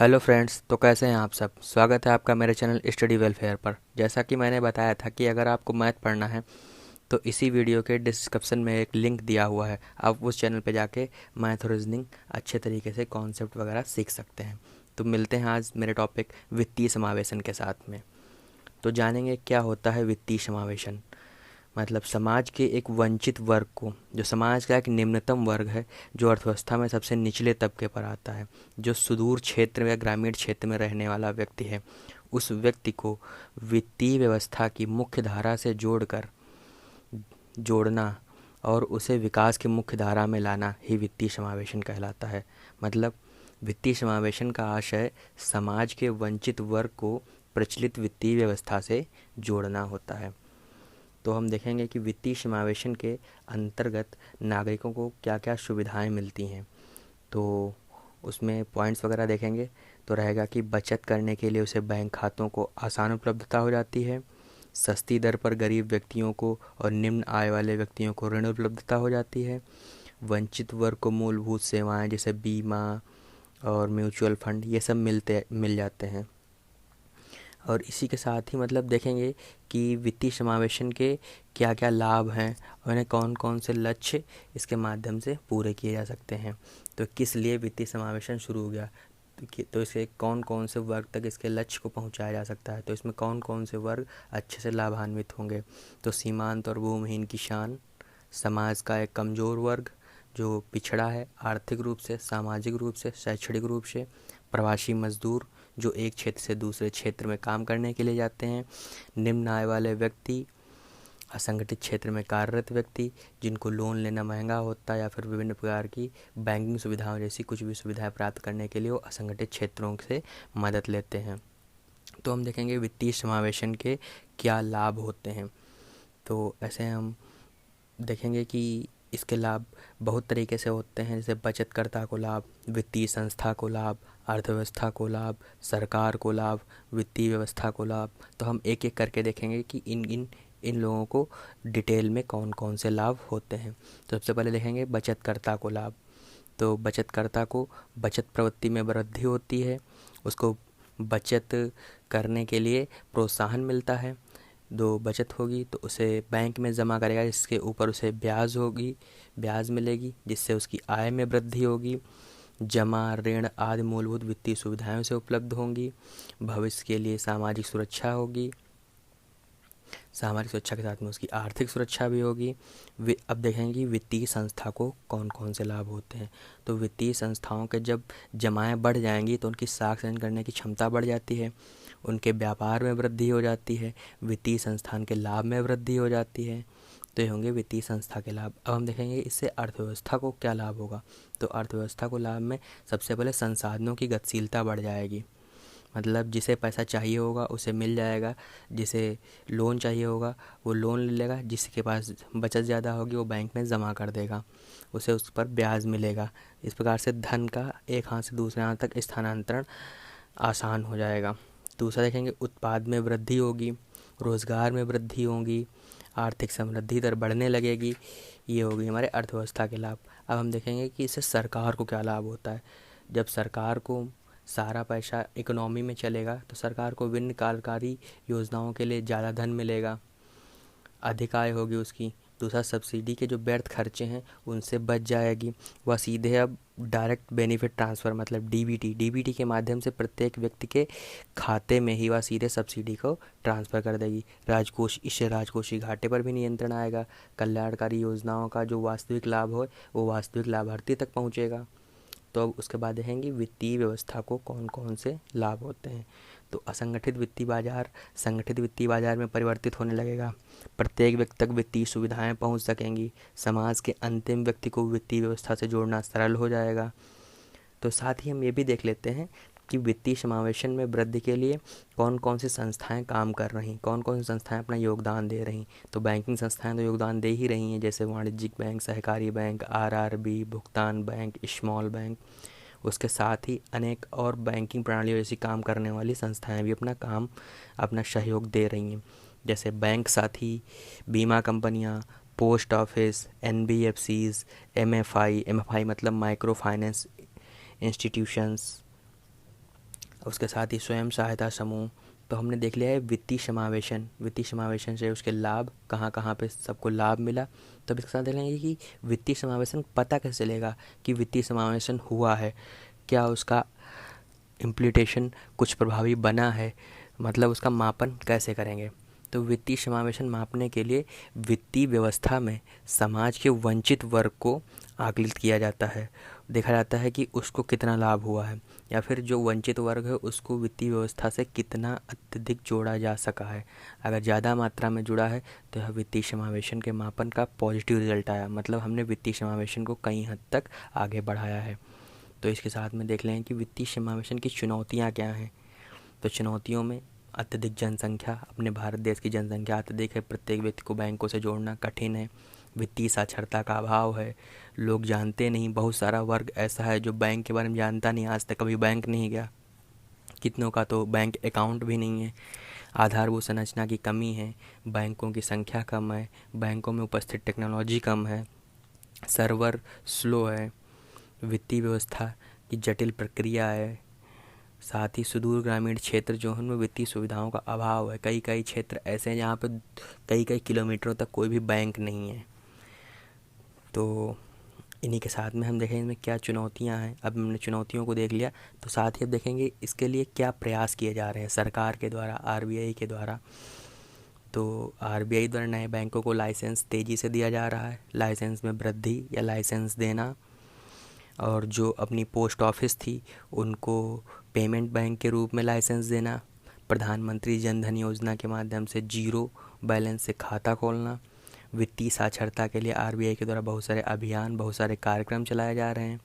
Hello friends, तो कैसे हैं आप सब। स्वागत है आपका मेरे चैनल स्टडी वेलफेयर पर। जैसा कि मैंने बताया था कि अगर आपको मैथ पढ़ना है तो इसी वीडियो के डिस्क्रिप्शन में एक लिंक दिया हुआ है, आप उस चैनल पे जाके मैथ और रीजनिंग अच्छे तरीके से कॉन्सेप्ट वगैरह सीख सकते हैं। तो मिलते हैं आज मेरे टॉपिक वित्तीय समावेशन के साथ में। तो जानेंगे क्या होता है वित्तीय समावेशन। मतलब समाज के एक वंचित वर्ग को, जो समाज का एक निम्नतम वर्ग है, जो अर्थव्यवस्था में सबसे निचले तबके पर आता है, जो सुदूर क्षेत्र या ग्रामीण क्षेत्र में रहने वाला व्यक्ति है, उस व्यक्ति को वित्तीय व्यवस्था की मुख्य धारा से जोड़ना और उसे विकास की मुख्य धारा में लाना ही वित्तीय समावेशन कहलाता है। मतलब वित्तीय समावेशन का आशय समाज के वंचित वर्ग को प्रचलित वित्तीय व्यवस्था से जोड़ना होता है। तो हम देखेंगे कि वित्तीय समावेशन के अंतर्गत नागरिकों को क्या क्या सुविधाएं मिलती हैं। तो उसमें पॉइंट्स वगैरह देखेंगे तो रहेगा कि बचत करने के लिए उसे बैंक खातों को आसान उपलब्धता हो जाती है, सस्ती दर पर गरीब व्यक्तियों को और निम्न आय वाले व्यक्तियों को ऋण उपलब्धता हो जाती है, वंचित वर्ग को मूलभूत सेवाएं जैसे बीमा और म्यूचुअल फंड ये सब मिल जाते हैं। और इसी के साथ ही मतलब देखेंगे कि वित्तीय समावेशन के क्या क्या लाभ हैं और इन्हें कौन कौन से लक्ष्य इसके माध्यम से पूरे किए जा सकते हैं। तो किस लिए वित्तीय समावेशन शुरू हो गया, तो इसके कौन कौन से वर्ग तक इसके लक्ष्य को पहुंचाया जा सकता है, तो इसमें कौन कौन से वर्ग अच्छे से लाभान्वित होंगे। तो सीमांत और भूमिहीन किसान, समाज का एक कमज़ोर वर्ग जो पिछड़ा है आर्थिक रूप से, सामाजिक रूप से, शैक्षणिक रूप से, प्रवासी मजदूर जो एक क्षेत्र से दूसरे क्षेत्र में काम करने के लिए जाते हैं, निम्न आय वाले व्यक्ति, असंगठित क्षेत्र में कार्यरत व्यक्ति जिनको लोन लेना महंगा होता है या फिर विभिन्न प्रकार की बैंकिंग सुविधाओं जैसी कुछ भी सुविधाएं प्राप्त करने के लिए वो असंगठित क्षेत्रों से मदद लेते हैं। तो हम देखेंगे वित्तीय समावेशन के क्या लाभ होते हैं। तो ऐसे हम देखेंगे कि इसके लाभ बहुत तरीके से होते हैं, जैसे बचतकर्ता को लाभ, वित्तीय संस्था को लाभ, अर्थव्यवस्था को लाभ, सरकार को लाभ, वित्तीय व्यवस्था को लाभ। तो हम एक एक करके देखेंगे कि इन इन इन लोगों को डिटेल में कौन कौन से लाभ होते हैं। तो सबसे पहले देखेंगे बचतकर्ता को लाभ। तो बचतकर्ता को बचत प्रवृत्ति में वृद्धि होती है, उसको बचत करने के लिए प्रोत्साहन मिलता है। दो बचत होगी तो उसे बैंक में जमा करेगा, जिसके ऊपर उसे ब्याज मिलेगी, जिससे उसकी आय में वृद्धि होगी। जमा, ऋण आदि मूलभूत वित्तीय सुविधाएं उसे उपलब्ध होंगी। भविष्य के लिए सामाजिक सुरक्षा होगी, सामाजिक सुरक्षा के साथ में उसकी आर्थिक सुरक्षा भी होगी। वे अब देखेंगे वित्तीय संस्था को कौन कौन से लाभ होते हैं। तो वित्तीय संस्थाओं के जब जमाएं बढ़ जाएंगी तो उनकी साख सहन करने की क्षमता बढ़ जाती है, उनके व्यापार में वृद्धि हो जाती है, वित्तीय संस्थान के लाभ में वृद्धि हो जाती है। तो ये होंगे वित्तीय संस्था के लाभ। अब हम देखेंगे इससे अर्थव्यवस्था को क्या लाभ होगा। तो अर्थव्यवस्था को लाभ में सबसे पहले संसाधनों की गतिशीलता बढ़ जाएगी। मतलब जिसे पैसा चाहिए होगा उसे मिल जाएगा, जिसे लोन चाहिए होगा वो लोन ले लेगा, जिसके पास बचत ज़्यादा होगी वो बैंक में जमा कर देगा, उसे उस पर ब्याज मिलेगा। इस प्रकार से धन का एक हाथ से दूसरे हाथ तक स्थानांतरण आसान हो जाएगा। दूसरा देखेंगे उत्पाद में वृद्धि होगी, रोज़गार में वृद्धि होगी, आर्थिक समृद्धि दर बढ़ने लगेगी। ये होगी हमारे अर्थव्यवस्था के लाभ। अब हम देखेंगे कि इससे सरकार को क्या लाभ होता है। जब सरकार को सारा पैसा इकोनॉमी में चलेगा तो सरकार को विभिन्न कार्यकारी योजनाओं के लिए ज़्यादा धन मिलेगा, अधिक आय होगी उसकी। दूसरा सब्सिडी के जो व्यर्थ खर्चे हैं उनसे बच जाएगी। वह सीधे अब डायरेक्ट बेनिफिट ट्रांसफ़र मतलब डीबीटी के माध्यम से प्रत्येक व्यक्ति के खाते में ही वह सीधे सब्सिडी को ट्रांसफ़र कर देगी। इससे राजकोषीय घाटे पर भी नियंत्रण आएगा। कल्याणकारी योजनाओं का जो वास्तविक लाभ हो वो वास्तविक लाभार्थी तक पहुँचेगा। तो अब उसके बाद देखेंगे वित्तीय व्यवस्था को कौन कौन से लाभ होते हैं। तो असंगठित वित्तीय बाजार संगठित वित्तीय बाजार में परिवर्तित होने लगेगा, प्रत्येक व्यक्ति तक वित्तीय सुविधाएं पहुंच सकेंगी, समाज के अंतिम व्यक्ति को वित्तीय व्यवस्था से जोड़ना सरल हो जाएगा। तो साथ ही हम ये भी देख लेते हैं कि वित्तीय समावेशन में वृद्धि के लिए कौन कौन सी संस्थाएं काम कर रही, कौन कौन सी संस्थाएं अपना योगदान दे रही। तो बैंकिंग संस्थाएं तो योगदान दे ही रही हैं, जैसे वाणिज्यिक बैंक, सहकारी बैंक, आरआरबी, भुगतान बैंक, स्मॉल बैंक। उसके साथ ही अनेक और बैंकिंग प्रणालियों जैसी काम करने वाली संस्थाएं भी अपना सहयोग दे रही हैं, जैसे बैंक साथी, बीमा कंपनियां, पोस्ट ऑफिस, एनबीएफसीज, एमएफआई मतलब माइक्रो फाइनेंस इंस्टीट्यूशंस, उसके साथ ही स्वयं सहायता समूह। तो हमने देख लिया है वित्तीय समावेशन से उसके लाभ कहाँ कहाँ पे सबको लाभ मिला। तो अब इसके साथ देख लेंगे कि वित्तीय समावेशन पता कैसे चलेगा कि वित्तीय समावेशन हुआ है, क्या उसका इम्प्लीटेशन कुछ प्रभावी बना है, मतलब उसका मापन कैसे करेंगे। तो वित्तीय समावेशन मापने के लिए वित्तीय व्यवस्था में समाज के वंचित वर्ग को आकलित किया जाता है, देखा जाता है कि उसको कितना लाभ हुआ है, या फिर जो वंचित वर्ग है उसको वित्तीय व्यवस्था से कितना अत्यधिक जोड़ा जा सका है। अगर ज़्यादा मात्रा में जुड़ा है तो यह वित्तीय समावेशन के मापन का पॉजिटिव रिजल्ट आया, मतलब हमने वित्तीय समावेशन को कई हद तक आगे बढ़ाया है। तो इसके साथ में देख लें कि वित्तीय समावेशन की चुनौतियाँ क्या हैं। तो चुनौतियों में अत्यधिक जनसंख्या, अपने भारत देश की जनसंख्या अत्यधिक है, प्रत्येक व्यक्ति को बैंकों से जोड़ना कठिन है। वित्तीय साक्षरता का अभाव है, लोग जानते नहीं, बहुत सारा वर्ग ऐसा है जो बैंक के बारे में जानता नहीं, आज तक कभी बैंक नहीं गया, कितनों का तो बैंक अकाउंट भी नहीं है। आधारभूत संरचना की कमी है, बैंकों की संख्या कम है, बैंकों में उपस्थित टेक्नोलॉजी कम है, सर्वर स्लो है, वित्तीय व्यवस्था की जटिल प्रक्रिया है। साथ ही सुदूर ग्रामीण क्षेत्र जो हैं उनमें वित्तीय सुविधाओं का अभाव है, कई कई क्षेत्र ऐसे हैं जहाँ पे कई कई किलोमीटरों तक कोई भी बैंक नहीं है। तो इन्हीं के साथ में हम देखेंगे इनमें क्या चुनौतियाँ हैं। अब हमने चुनौतियों को देख लिया, तो साथ ही अब देखेंगे इसके लिए क्या प्रयास किए जा रहे हैं सरकार के द्वारा, आरबीआई के द्वारा। तो आरबीआई द्वारा नए बैंकों को लाइसेंस तेज़ी से दिया जा रहा है, लाइसेंस में वृद्धि या लाइसेंस देना, और जो अपनी पोस्ट ऑफिस थी उनको पेमेंट बैंक के रूप में लाइसेंस देना, प्रधानमंत्री जन धन योजना के माध्यम से जीरो बैलेंस से खाता खोलना। वित्तीय साक्षरता के लिए आरबीआई के द्वारा बहुत सारे अभियान, बहुत सारे कार्यक्रम चलाए जा रहे हैं।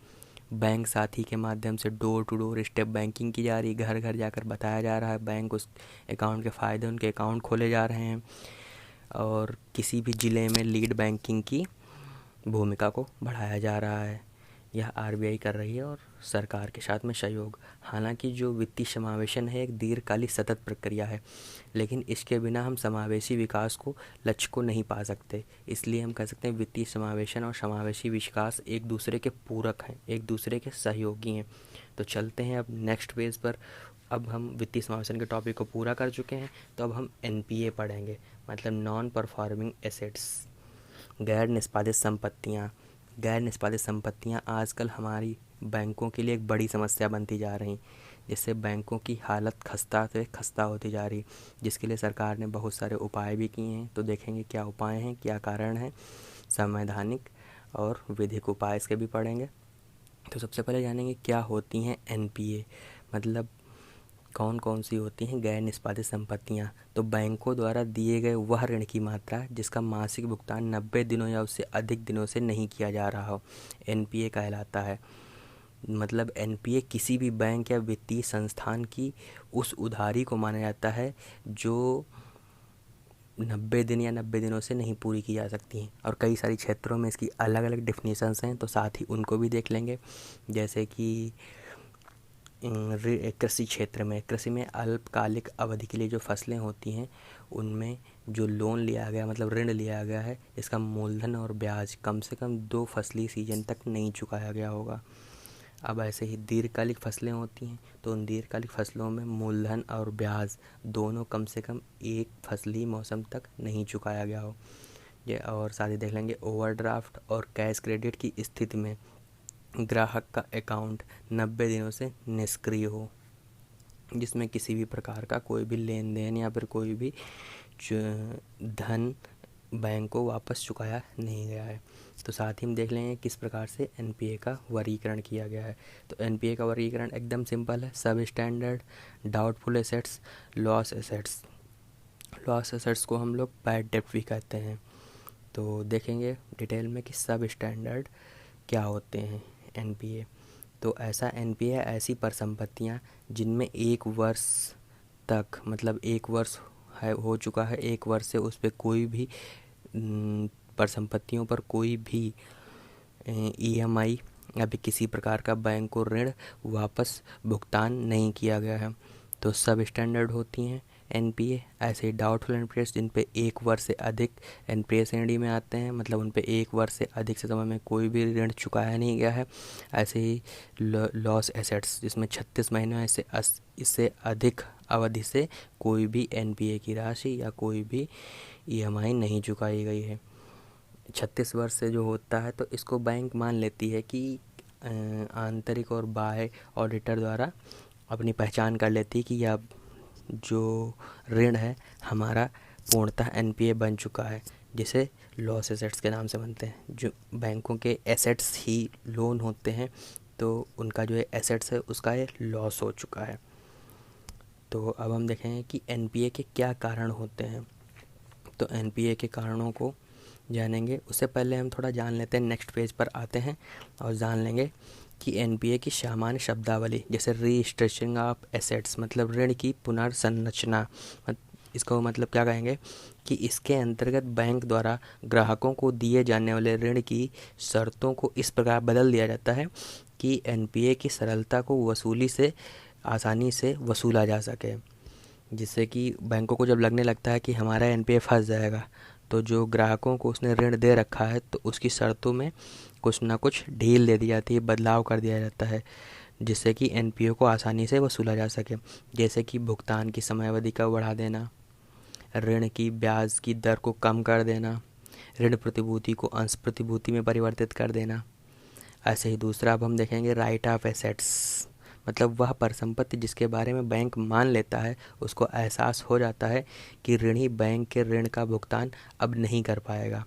बैंक साथी के माध्यम से door to door step banking की जा रही, घर घर जाकर बताया जा रहा है बैंक उस अकाउंट के फ़ायदे, उनके अकाउंट खोले जा रहे हैं। और किसी भी ज़िले में लीड बैंकिंग की भूमिका को बढ़ाया जा रहा है, यह आरबीआई कर रही है और सरकार के साथ में सहयोग। हालांकि जो वित्तीय समावेशन है एक दीर्घकालिक सतत प्रक्रिया है, लेकिन इसके बिना हम समावेशी विकास को लक्ष्य को नहीं पा सकते। इसलिए हम कह सकते हैं वित्तीय समावेशन और समावेशी विकास एक दूसरे के पूरक हैं, एक दूसरे के सहयोगी हैं। तो चलते हैं अब नेक्स्ट पेज पर। अब हम वित्तीय समावेशन के टॉपिक को पूरा कर चुके हैं, तो अब हम एनपीए पढ़ेंगे, मतलब नॉन परफॉर्मिंग एसेट्स, गैर निष्पादित संपत्तियाँ। गैर निष्पादित संपत्तियाँ आजकल हमारी बैंकों के लिए एक बड़ी समस्या बनती जा रही, जिससे बैंकों की हालत खस्ता से खस्ता होती जा रही, जिसके लिए सरकार ने बहुत सारे उपाय भी किए हैं। तो देखेंगे क्या उपाय हैं, क्या कारण हैं, संवैधानिक और विधिक उपाय इसके भी पढ़ेंगे। तो सबसे पहले जानेंगे क्या होती हैं एनपीए, मतलब कौन कौन सी होती हैं गैर निष्पादित संपत्तियां। तो बैंकों द्वारा दिए गए वह ऋण की मात्रा जिसका मासिक भुगतान 90 दिनों या उससे अधिक दिनों से नहीं किया जा रहा हो, एनपीए कहलाता है। मतलब एनपीए किसी भी बैंक या वित्तीय संस्थान की उस उधारी को माना जाता है जो 90 दिन या 90 दिनों से नहीं पूरी की जा सकती हैं। और कई सारी क्षेत्रों में इसकी अलग अलग डेफिनेशंस हैं, तो साथ ही उनको भी देख लेंगे। जैसे कि कृषि क्षेत्र में, कृषि में अल्पकालिक अवधि के लिए जो फसलें होती हैं उनमें जो लोन लिया गया, मतलब ऋण लिया गया है, इसका मूलधन और ब्याज कम से कम 2 फसली सीजन तक नहीं चुकाया गया होगा। अब ऐसे ही दीर्घकालिक फसलें होती हैं, तो उन दीर्घकालिक फसलों में मूलधन और ब्याज दोनों कम से कम 1 फसली मौसम तक नहीं चुकाया गया हो। ये और साथ ही देख लेंगे ओवरड्राफ्ट और कैश क्रेडिट की स्थिति में ग्राहक का अकाउंट 90 दिनों से निष्क्रिय हो, जिसमें किसी भी प्रकार का कोई भी लेन देन या फिर कोई भी धन बैंक को वापस चुकाया नहीं गया है। तो साथ ही हम देख लेंगे किस प्रकार से एनपीए का वर्गीकरण किया गया है। तो एनपीए का वर्गीकरण एकदम सिंपल है, सब standard, doubtful assets, loss assets. Loss assets को हम लोग बैड डेब्ट भी कहते हैं। तो देखेंगे डिटेल में कि सब स्टैंडर्ड क्या होते हैं एनपीए। तो ऐसा एनपीए ऐसी परिसंपत्तियाँ जिनमें 1 वर्ष तक, मतलब 1 वर्ष है हो चुका है, 1 वर्ष से उस पर कोई भी परिसंपत्तियों पर कोई भी ईएमआई या फिर किसी प्रकार का बैंक को ऋण वापस भुगतान नहीं किया गया है, तो सब स्टैंडर्ड होती हैं। एनपीए। ऐसे ही डाउटफुल एनपीएस जिन पे 1 वर्ष से अधिक एनपीए श्रेणी में आते हैं, मतलब उन पे 1 वर्ष से अधिक से समय में कोई भी ऋण चुकाया नहीं गया है। ऐसे ही लॉस एसेट्स जिसमें 36 महीने से इससे अधिक अवधि से कोई भी एनपीए की राशि या कोई भी ईएमआई नहीं चुकाई गई है। 36 वर्ष से जो होता है तो इसको बैंक मान लेती है कि आंतरिक और बाह्य ऑडिटर द्वारा अपनी पहचान कर लेती है कि यह जो ऋण है हमारा पूर्णतः एनपीए बन चुका है, जिसे लॉस एसेट्स के नाम से बनते हैं। जो बैंकों के एसेट्स ही लोन होते हैं, तो उनका जो एसेट्स है उसका ये लॉस हो चुका है। तो अब हम देखेंगे कि एनपीए के क्या कारण होते हैं। तो एनपीए के कारणों को जानेंगे, उससे पहले हम थोड़ा जान लेते हैं, नेक्स्ट पेज पर आते हैं और जान लेंगे कि एनपीए की सामान्य शब्दावली। जैसे रीस्ट्रक्चरिंग ऑफ एसेट्स मतलब ऋण की पुनर्संरचना। इसको मतलब क्या कहेंगे कि इसके अंतर्गत बैंक द्वारा ग्राहकों को दिए जाने वाले ऋण की शर्तों को इस प्रकार बदल दिया जाता है कि एनपीए की सरलता को वसूली से आसानी से वसूला जा सके। जिससे कि बैंकों को जब लगने लगता है कि हमारा एनपीए फंस जाएगा, तो जो ग्राहकों को उसने ऋण दे रखा है तो उसकी शर्तों में कुछ ना कुछ ढील दे दी जाती है, बदलाव कर दिया जाता है, जिससे कि एनपीए को आसानी से वसूला जा सके। जैसे कि भुगतान की समयावधि का बढ़ा देना, ऋण की ब्याज की दर को कम कर देना, ऋण प्रतिभूति को अंश प्रतिभूति में परिवर्तित कर देना। ऐसे ही दूसरा अब हम देखेंगे राइट ऑफ एसेट्स, मतलब वह परिसंपत्ति जिसके बारे में बैंक मान लेता है, उसको एहसास हो जाता है कि ऋणी बैंक के ऋण का भुगतान अब नहीं कर पाएगा,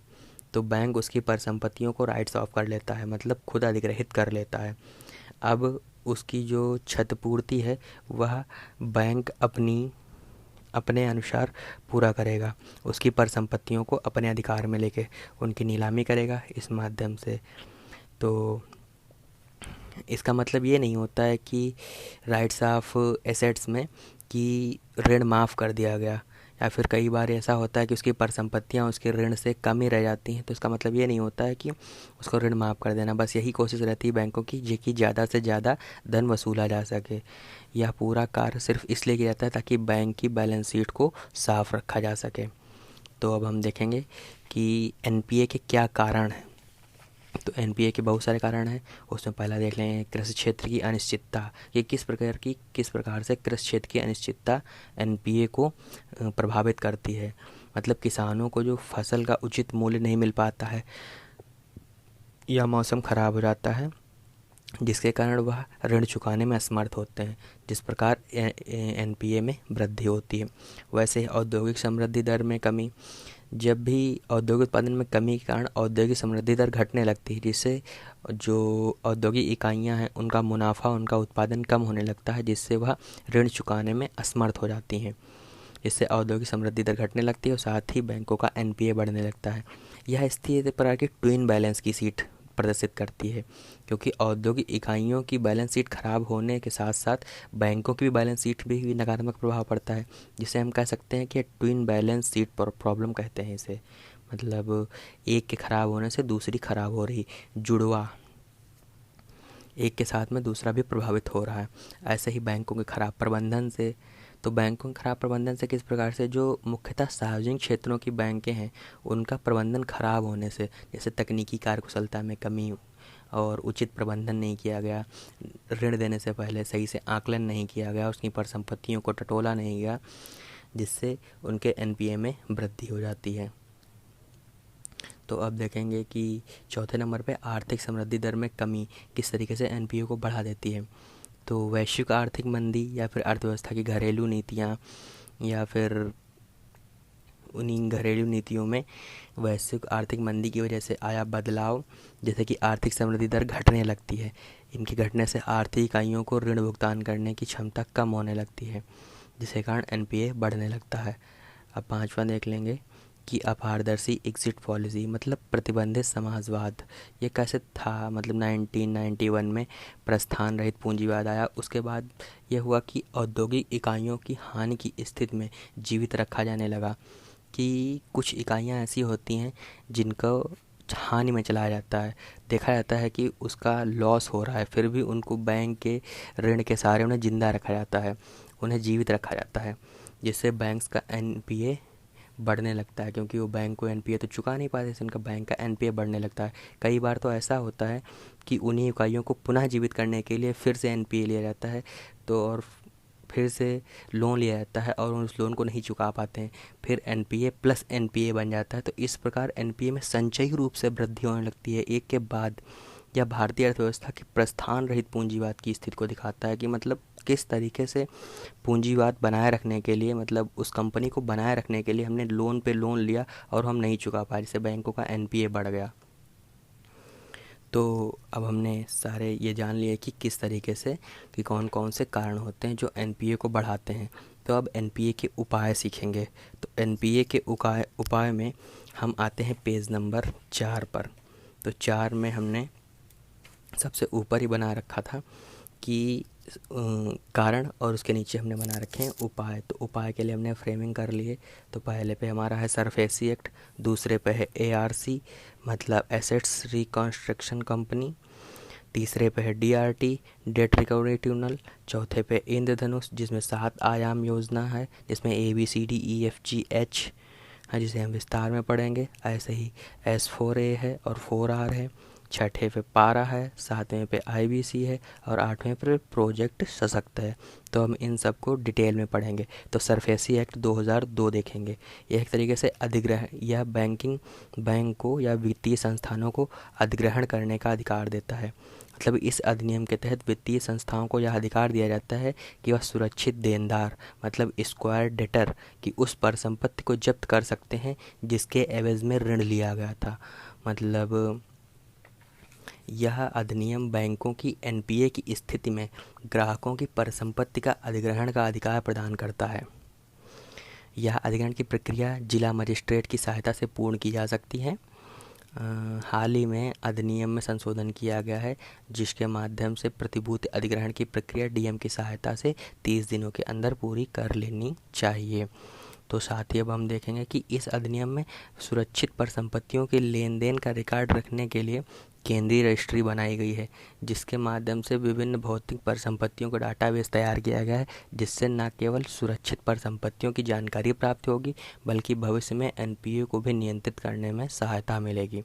तो बैंक उसकी परिसंपत्तियों को राइट्स ऑफ कर लेता है, मतलब खुद अधिग्रहित कर लेता है। अब उसकी जो क्षतिपूर्ति है वह बैंक अपने अनुसार पूरा करेगा, उसकी परिसंपत्तियों को अपने अधिकार में लेके उनकी नीलामी करेगा इस माध्यम से। तो इसका मतलब ये नहीं होता है कि राइट्स ऑफ एसेट्स में कि ऋण माफ़ कर दिया गया, या फिर कई बार ऐसा होता है कि उसकी परिसंपत्तियाँ उसके ऋण से कम ही रह जाती हैं, तो इसका मतलब ये नहीं होता है कि उसको ऋण माफ़ कर देना। बस यही कोशिश रहती है बैंकों की कि ज़्यादा से ज़्यादा धन वसूला जा सके। यह पूरा कार्य सिर्फ इसलिए किया जाता है ताकि बैंक की बैलेंस शीट को साफ रखा जा सके। तो अब हम देखेंगे कि एनपीए के क्या कारण हैं। तो एनपीए के बहुत सारे कारण हैं, उसमें पहला देख लें कृषि क्षेत्र की अनिश्चितता। ये किस प्रकार से कृषि क्षेत्र की अनिश्चितता एनपीए को प्रभावित करती है। मतलब किसानों को जो फसल का उचित मूल्य नहीं मिल पाता है या मौसम खराब हो जाता है, जिसके कारण वह ऋण चुकाने में असमर्थ होते हैं, जिस प्रकार एनपीए में वृद्धि होती है। वैसे औद्योगिक समृद्धि दर में कमी, जब भी औद्योगिक उत्पादन में कमी के कारण औद्योगिक समृद्धि दर घटने लगती है, जिससे जो औद्योगिक इकाइयां हैं उनका मुनाफा, उनका उत्पादन कम होने लगता है, जिससे वह ऋण चुकाने में असमर्थ हो जाती हैं। इससे औद्योगिक समृद्धि दर घटने लगती है और साथ ही बैंकों का एनपीए बढ़ने लगता है। यह स्थिति एक प्रकार की ट्विन बैलेंस की सीट प्रदर्शित करती है, क्योंकि औद्योगिक इकाइयों की बैलेंस शीट खराब होने के साथ साथ बैंकों की भी बैलेंस शीट भी नकारात्मक प्रभाव पड़ता है, जिसे हम कह सकते हैं कि ट्विन बैलेंस शीट प्रॉब्लम कहते हैं इसे। मतलब एक के खराब होने से दूसरी खराब हो रही, जुड़वा, एक के साथ में दूसरा भी प्रभावित हो रहा है। ऐसे ही बैंकों के खराब प्रबंधन से, तो बैंकों के खराब प्रबंधन से किस प्रकार से, जो मुख्यतः सार्वजनिक क्षेत्रों की बैंकें हैं उनका प्रबंधन खराब होने से, जैसे तकनीकी कार्यकुशलता में कमी और उचित प्रबंधन नहीं किया गया, ऋण देने से पहले सही से आकलन नहीं किया गया, उसकी परिसंपत्तियों को टटोला नहीं गया, जिससे उनके एनपीए में वृद्धि हो जाती है। तो अब देखेंगे कि चौथे नंबर पे आर्थिक समृद्धि दर में कमी किस तरीके से एनपीए को बढ़ा देती है। तो वैश्विक आर्थिक मंदी या फिर अर्थव्यवस्था की घरेलू नीतियाँ, या फिर उन्हीं घरेलू नीतियों में वैश्विक आर्थिक मंदी की वजह से आया बदलाव, जैसे कि आर्थिक समृद्धि दर घटने लगती है। इनके घटने से आर्थिक इकाइयों को ऋण भुगतान करने की क्षमता कम होने लगती है, जिसके कारण एनपीए बढ़ने लगता है। अब पांचवा देख लेंगे कि अपारदर्शी एग्जिट पॉलिसी, मतलब प्रतिबंधित समाजवाद। ये कैसे था, मतलब 1991 में प्रस्थान रहित पूंजीवाद आया। उसके बाद ये हुआ कि औद्योगिक इकाइयों की हानि की स्थिति में जीवित रखा जाने लगा, कि कुछ इकाइयां ऐसी होती हैं जिनको हानि में चलाया जाता है, देखा जाता है कि उसका लॉस हो रहा है, फिर भी उनको बैंक के ऋण के सहारे उन्हें जिंदा रखा जाता है, उन्हें जीवित रखा जाता है। जिससे बैंक्स का एनपीए बढ़ने लगता है, क्योंकि वो बैंक को एनपीए तो चुका नहीं पाते, इससे उनका बैंक का एनपीए बढ़ने लगता है। कई बार तो ऐसा होता है कि उन्हीं इकाइयों को पुनः जीवित करने के लिए फिर से एनपीए लिया जाता है, तो और फिर से लोन लिया जाता है और उस लोन को नहीं चुका पाते हैं, फिर एनपीए प्लस एनपीए बन जाता है। तो इस प्रकार एनपीए में संचयी रूप से वृद्धि होने लगती है एक के बाद। यह भारतीय अर्थव्यवस्था की प्रस्थान रहित पूंजीवाद की स्थिति को दिखाता है कि मतलब किस तरीके से पूंजीवाद बनाए रखने के लिए, मतलब उस कंपनी को बनाए रखने के लिए हमने लोन पे लोन लिया और हम नहीं चुका पाए, जिससे बैंकों का एनपीए बढ़ गया। तो अब हमने सारे ये जान लिए कि किस तरीके से, कि कौन कौन से कारण होते हैं जो एनपीए को बढ़ाते हैं। तो अब एनपीए के उपाय सीखेंगे। तो एनपीए के उपाय उपाय में हम आते हैं पेज नंबर 4 पर। तो 4 में हमने सबसे ऊपर ही बना रखा था कि कारण, और उसके नीचे हमने बना रखे हैं उपाय। तो उपाय के लिए हमने फ्रेमिंग कर लिए। तो पहले पे हमारा है सरफेसी एक्ट, दूसरे पे है एआरसी मतलब एसेट्स रिकंस्ट्रक्शन कंपनी, तीसरे पे है डीआरटी डेट रिकवरी ट्रिब्यूनल, चौथे पे इंद्रधनुष जिसमें 7 आयाम योजना है, जिसमें ABCDEFGH है, जिसे हम विस्तार में पढ़ेंगे। ऐसे ही S4A है और 4R है, छठे पे पारा है, सातवें पे आईबीसी है और आठवें पे प्रोजेक्ट सशक्त है। तो हम इन सब को डिटेल में पढ़ेंगे। तो सरफेसी एक्ट 2002 देखेंगे। यह एक तरीके से अधिग्रहण, यह बैंक को या वित्तीय संस्थानों को अधिग्रहण करने का अधिकार देता है। मतलब इस अधिनियम के तहत वित्तीय संस्थाओं को यह अधिकार दिया जाता है कि वह सुरक्षित देनदार मतलब स्क्वायर डेटर की उस परिसंपत्ति को जब्त कर सकते हैं जिसके एवज में ऋण लिया गया था। मतलब यह अधिनियम बैंकों की एनपीए की स्थिति में ग्राहकों की परिसंपत्ति का अधिग्रहण का अधिकार प्रदान करता है। यह अधिग्रहण की प्रक्रिया जिला मजिस्ट्रेट की सहायता से पूर्ण की जा सकती है। हाल ही में अधिनियम में संशोधन किया गया है, जिसके माध्यम से प्रतिभूति अधिग्रहण की प्रक्रिया डीएम की सहायता से 30 दिनों के अंदर पूरी कर लेनी चाहिए। तो साथ ही अब हम देखेंगे कि इस अधिनियम में सुरक्षित परिसंपत्तियों के लेन देन का रिकॉर्ड रखने के लिए केंद्रीय रजिस्ट्री बनाई गई है, जिसके माध्यम से विभिन्न भौतिक परिसंपत्तियों का डाटाबेस तैयार किया गया है, जिससे न केवल सुरक्षित परिसंपत्तियों की जानकारी प्राप्त होगी बल्कि भविष्य में एनपीए को भी नियंत्रित करने में सहायता मिलेगी।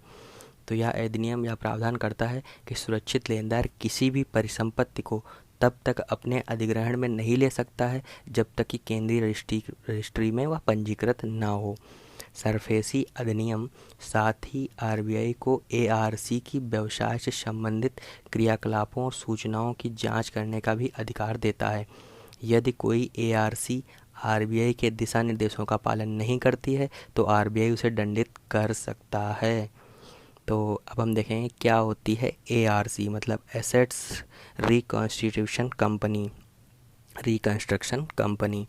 तो यह अधिनियम यह प्रावधान करता है कि सुरक्षित लेनदार किसी भी परिसंपत्ति को तब तक अपने अधिग्रहण में नहीं ले सकता है जब तक कि केंद्रीय रजिस्ट्री में वह पंजीकृत ना हो। सरफेसी अधिनियम साथ ही आरबीआई को एआरसी की व्यवसाय से संबंधित क्रियाकलापों और सूचनाओं की जांच करने का भी अधिकार देता है। यदि कोई एआरसी आरबीआई के दिशा निर्देशों का पालन नहीं करती है तो आरबीआई उसे दंडित कर सकता है। तो अब हम देखेंगे क्या होती है एआरसी मतलब एसेट्स रिकंस्ट्रक्शन कंपनी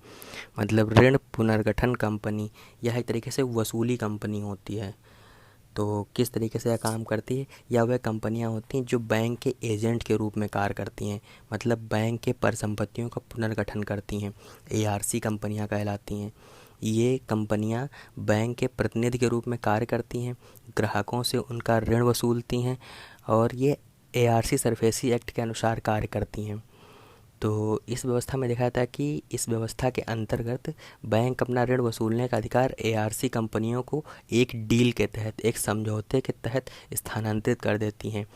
मतलब ऋण पुनर्गठन कंपनी। यह एक तरीके से वसूली कंपनी होती है। तो किस तरीके से यह काम करती है, या वह कंपनियां होती हैं जो बैंक के एजेंट के रूप में कार्य करती हैं, मतलब बैंक के परिसंपत्तियों का पुनर्गठन करती हैं, एआरसी कंपनियां कहलाती हैं। ये कंपनियां बैंक के प्रतिनिधि के रूप में कार्य करती हैं, ग्राहकों से उनका ऋण वसूलती हैं और ये एआरसी सरफेसी एक्ट के अनुसार कार्य करती हैं। तो इस व्यवस्था में देखा जाता है कि इस व्यवस्था के अंतर्गत बैंक अपना ऋण वसूलने का अधिकार एआरसी कंपनियों को एक डील के तहत, एक समझौते के तहत स्थानांतरित कर देती हैं।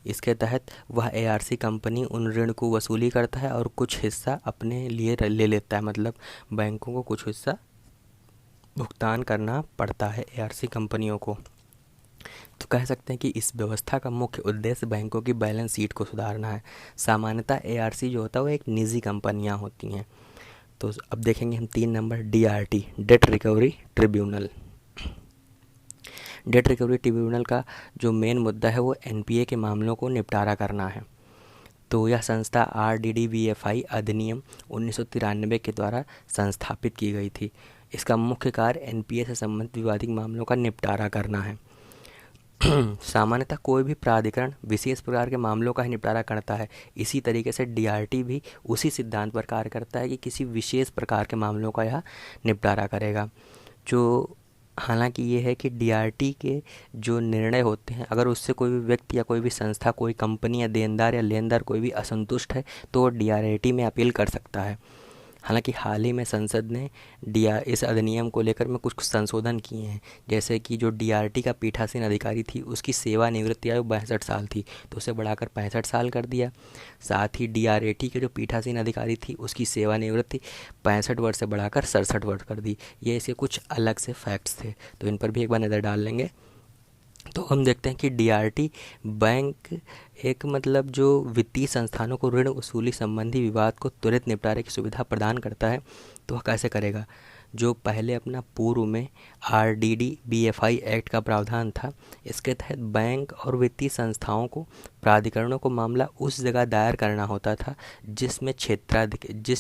इसके तहत वह एआरसी कंपनी उन ऋण को वसूली करता है और कुछ हिस्सा अपने लिए ले लेता है, मतलब बैंकों को कुछ हिस्सा भुगतान करना पड़ता है एआरसी कंपनियों को। तो कह सकते हैं कि इस व्यवस्था का मुख्य उद्देश्य बैंकों की बैलेंस शीट को सुधारना है। सामान्यतः एआरसी जो होता है वो एक निजी कंपनियां होती हैं। तो अब देखेंगे हम 3 number DRT date recovery tribunal. Date recovery tribunal का जो मेन मुद्दा है वो एनपीए के मामलों को निपटारा करना है। तो यह संस्था आरडीडीबीएफआई अधिनियम 1993 के द्वारा संस्थापित की गई थी। इसका मुख्य कार्य एनपीए से संबंधित विवादित मामलों का निपटारा करना है। सामान्यतः कोई भी प्राधिकरण विशेष प्रकार के मामलों का ही निपटारा करता है। इसी तरीके से डीआरटी भी उसी सिद्धांत पर कार्य करता है कि किसी विशेष प्रकार के मामलों का यह निपटारा करेगा। जो हालांकि ये है कि डीआरटी के जो निर्णय होते हैं, अगर उससे कोई भी व्यक्ति या कोई भी संस्था, कोई कंपनी या देनदार या लेनदार कोई भी असंतुष्ट है तो वो डीआरटी में अपील कर सकता है। हालांकि हाल ही में संसद ने इस अधिनियम को लेकर में कुछ कुछ संशोधन किए हैं, जैसे कि जो डीआरटी का पीठासीन अधिकारी थी उसकी सेवानिवृत्ति आयु 62 साल थी, तो उसे बढ़ाकर 65 साल कर दिया। साथ ही डीआरएटी के जो पीठासीन अधिकारी थी उसकी सेवानिवृत्ति 65 वर्ष से बढ़ाकर 67 वर्ष कर दी। ये इसके कुछ अलग से फैक्ट्स थे, तो इन पर भी एक बार नज़र डाल लेंगे। तो हम देखते हैं कि डीआरटी बैंक एक मतलब जो वित्तीय संस्थानों को ऋण वसूली संबंधी विवाद को त्वरित निपटारे की सुविधा प्रदान करता है। तो वह कैसे करेगा? जो पहले अपना पूर्व में आरडीडी बीएफआई एक्ट का प्रावधान था, इसके तहत बैंक और वित्तीय संस्थाओं को प्राधिकरणों को मामला उस जगह दायर करना होता था जिस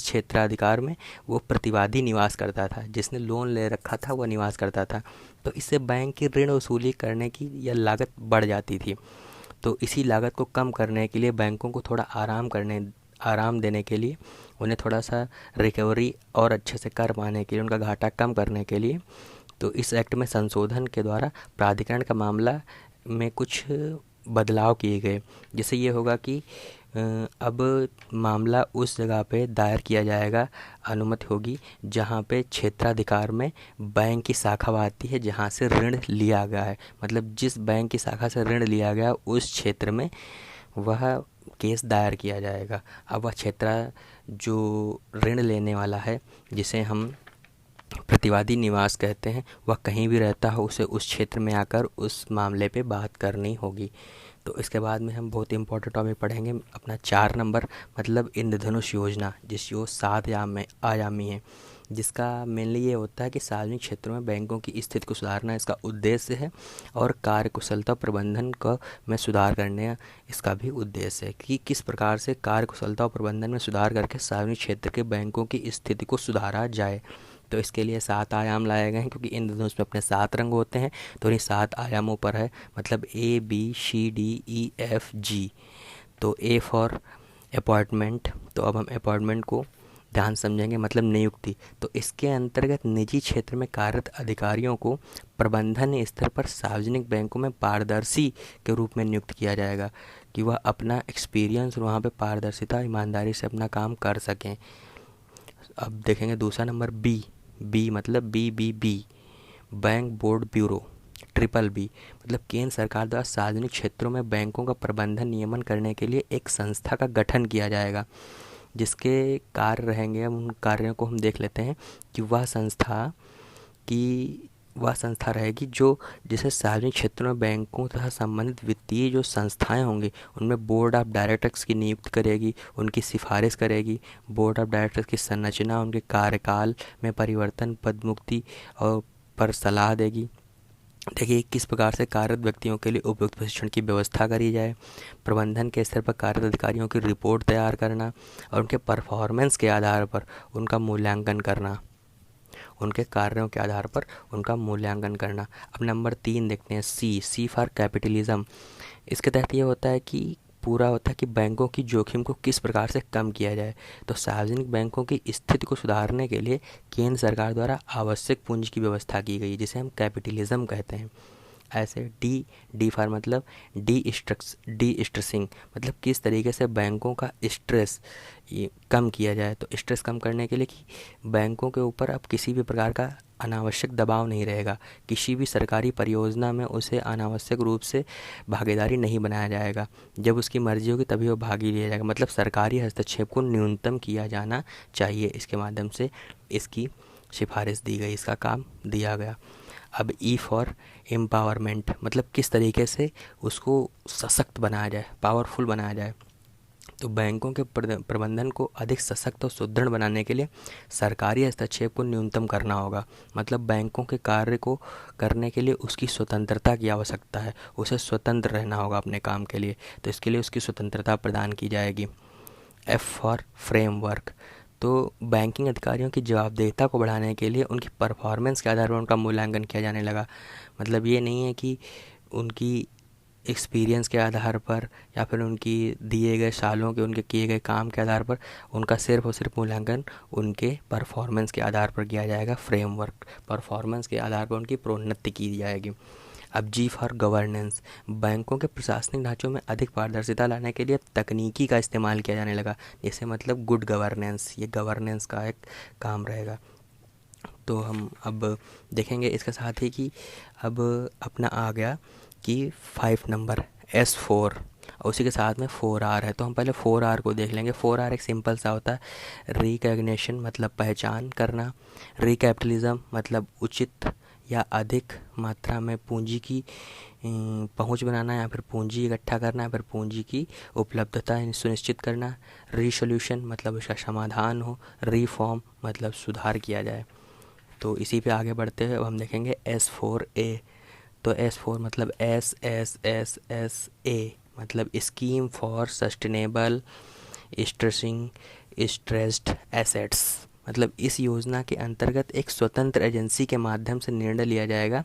क्षेत्राधिकार में वो प्रतिवादी निवास करता था, जिसने लोन ले रखा था वह निवास करता था। तो इससे बैंक की ऋण वसूली करने की यह लागत बढ़ जाती थी। तो इसी लागत को कम करने के लिए बैंकों को थोड़ा आराम देने के लिए, उन्हें थोड़ा सा रिकवरी और अच्छे से कर पाने के लिए, उनका घाटा कम करने के लिए, तो इस एक्ट में संशोधन के द्वारा प्राधिकरण का मामला में कुछ बदलाव किए गए। जिससे ये होगा कि अब मामला उस जगह पे दायर किया जाएगा, अनुमति होगी जहाँ पे क्षेत्राधिकार में बैंक की शाखा आती है जहाँ से ऋण लिया गया है। मतलब जिस बैंक की शाखा से ऋण लिया गया उस क्षेत्र में वह केस दायर किया जाएगा। अब वह क्षेत्र जो ऋण लेने वाला है, जिसे हम प्रतिवादी निवास कहते हैं, वह कहीं भी रहता हो, उसे उस क्षेत्र में आकर उस मामले पे बात करनी होगी। तो इसके बाद में हम बहुत इंपॉर्टेंट टॉपिक पढ़ेंगे अपना 4 नंबर, मतलब इंद्रधनुष योजना, जो 7 आयामी है, जिसका मेनली ये होता है कि सार्वजनिक क्षेत्रों में बैंकों की स्थिति को सुधारना इसका उद्देश्य है, और कार्यकुशलता प्रबंधन में सुधार करने इसका भी उद्देश्य है कि किस प्रकार से कार्यकुशलता और प्रबंधन में सुधार करके सार्वजनिक क्षेत्र के बैंकों की स्थिति को सुधारा जाए। तो इसके लिए 7 आयाम लाए गए हैं, क्योंकि इंद्रधनुष में अपने 7 रंग होते हैं, तो इन्हीं 7 आयामों पर है, मतलब ABCDEFG। तो A फॉर अपॉइंटमेंट, तो अब हम अपॉइंटमेंट को ध्यान समझेंगे, मतलब नियुक्ति। तो इसके अंतर्गत निजी क्षेत्र में कार्यरत अधिकारियों को प्रबंधन स्तर पर सार्वजनिक बैंकों में पारदर्शी के रूप में नियुक्त किया जाएगा, कि वह अपना एक्सपीरियंस और वहाँ पे पारदर्शिता, ईमानदारी से अपना काम कर सकें। अब देखेंगे दूसरा नंबर बी मतलब BBB, bank board bureau. BBB मतलब केंद्र सरकार द्वारा सार्वजनिक क्षेत्रों में बैंकों का प्रबंधन नियमन करने के लिए एक संस्था का गठन किया जाएगा, जिसके कार्य रहेंगे, उन कार्यों को हम देख लेते हैं कि वह संस्था रहेगी जिसे सार्वजनिक क्षेत्रों में बैंकों तथा संबंधित वित्तीय जो संस्थाएं होंगी उनमें बोर्ड ऑफ डायरेक्टर्स की नियुक्त करेगी, उनकी सिफारिश करेगी। बोर्ड ऑफ डायरेक्टर्स की संरचना, उनके कार्यकाल में परिवर्तन, पदमुक्ति और पर सलाह देगी। देखिए किस प्रकार से कार्यरत व्यक्तियों के लिए उपयुक्त प्रशिक्षण की व्यवस्था करी जाए, प्रबंधन के स्तर पर कार्यरत अधिकारियों की रिपोर्ट तैयार करना और उनके परफॉर्मेंस के आधार पर उनका मूल्यांकन करना, उनके कार्यों के आधार पर उनका मूल्यांकन करना। अब नंबर 3 देखते हैं, सी फॉर कैपिटलिज्म। इसके तहत ये होता है कि पूरा होता है कि बैंकों की जोखिम को किस प्रकार से कम किया जाए। तो सार्वजनिक बैंकों की स्थिति को सुधारने के लिए केंद्र सरकार द्वारा आवश्यक पूंजी की व्यवस्था की गई, जिसे हम कैपिटलिज्म कहते हैं। ऐसे डी फॉर मतलब डी स्ट्रेसिंग, मतलब किस तरीके से बैंकों का स्ट्रेस कम किया जाए। तो स्ट्रेस कम करने के लिए कि बैंकों के ऊपर अब किसी भी प्रकार का अनावश्यक दबाव नहीं रहेगा, किसी भी सरकारी परियोजना में उसे अनावश्यक रूप से भागीदारी नहीं बनाया जाएगा, जब उसकी मर्जी होगी तभी वो भागी लिया जाएगा। मतलब सरकारी हस्तक्षेप को न्यूनतम किया जाना चाहिए, इसके माध्यम से इसकी सिफारिश दी गई, इसका काम दिया गया। अब ई फॉर एम्पावरमेंट, मतलब किस तरीके से उसको सशक्त बनाया जाए, पावरफुल बनाया जाए। तो बैंकों के प्रबंधन को अधिक सशक्त और सुदृढ़ बनाने के लिए सरकारी हस्तक्षेप को न्यूनतम करना होगा। मतलब बैंकों के कार्य को करने के लिए उसकी स्वतंत्रता की आवश्यकता है, उसे स्वतंत्र रहना होगा अपने काम के लिए, तो इसके लिए उसकी स्वतंत्रता प्रदान की जाएगी। एफ फॉर फ्रेमवर्क, तो बैंकिंग अधिकारियों की जवाबदेहिता को बढ़ाने के लिए उनकी परफॉर्मेंस के आधार पर उनका मूल्यांकन किया जाने लगा। मतलब ये नहीं है कि उनकी एक्सपीरियंस के आधार पर या फिर उनकी दिए गए सालों के उनके किए गए काम के आधार पर उनका सिर्फ और सिर्फ मूल्यांकन उनके परफॉर्मेंस के आधार पर किया जाएगा। फ्रेमवर्क, परफॉर्मेंस के आधार पर उनकी प्रोन्नति की जाएगी। अब जी फॉर गवर्नेंस, बैंकों के प्रशासनिक ढांचों में अधिक पारदर्शिता लाने के लिए अब तकनीकी का इस्तेमाल किया जाने लगा। जैसे मतलब गुड गवर्नेंस, ये गवर्नेंस का एक काम रहेगा। तो हम अब देखेंगे इसके साथ ही कि अब अपना आ गया कि 5 नंबर S4, और उसी के साथ में 4R है। तो हम पहले 4R को देख लेंगे। 4R एक सिंपल सा होता है, रिकग्निशन मतलब पहचान करना, रिकैपिटलिज्म मतलब उचित या अधिक मात्रा में पूंजी की पहुंच बनाना, या फिर पूंजी इकट्ठा करना, या फिर पूंजी की उपलब्धता सुनिश्चित करना, रिसोल्यूशन मतलब उसका समाधान हो, रिफॉर्म मतलब सुधार किया जाए। तो इसी पे आगे बढ़ते हुए अब हम देखेंगे S4A। तो S4 मतलब SSSSA मतलब scheme for sustainable stressing stressed assets. मतलब इस योजना के अंतर्गत एक स्वतंत्र एजेंसी के माध्यम से निर्णय लिया जाएगा